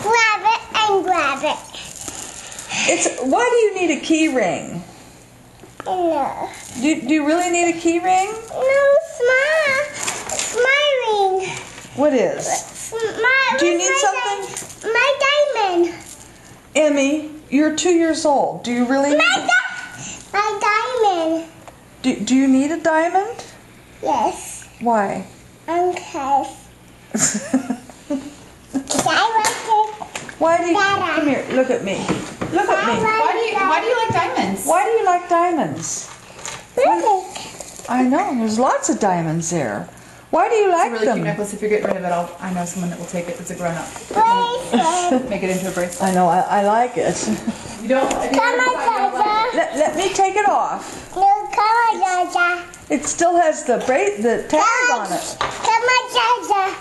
Grab it and grab it. Why do you need a key ring? No. Do you really need a key ring? No, my ring. What is? Do you need something? My diamond. Emmy, you're 2 years old. Do you really need My diamond. Do you need a diamond? Yes. Why? Okay. Why do you come here? Look at me. Look at me. Why do you like diamonds? Why do you like diamonds? Look. I know. There's lots of diamonds there. Why do you like It's a really them? cute necklace. If you're getting rid of it, I know someone that will take it. It's a grown-up. Bracelet. Make it into a bracelet. I know. I like it. You don't. Come on, Jaja. Let me take it off. No, come on, Jaja. It still has the tag on it. Come on, Jaja.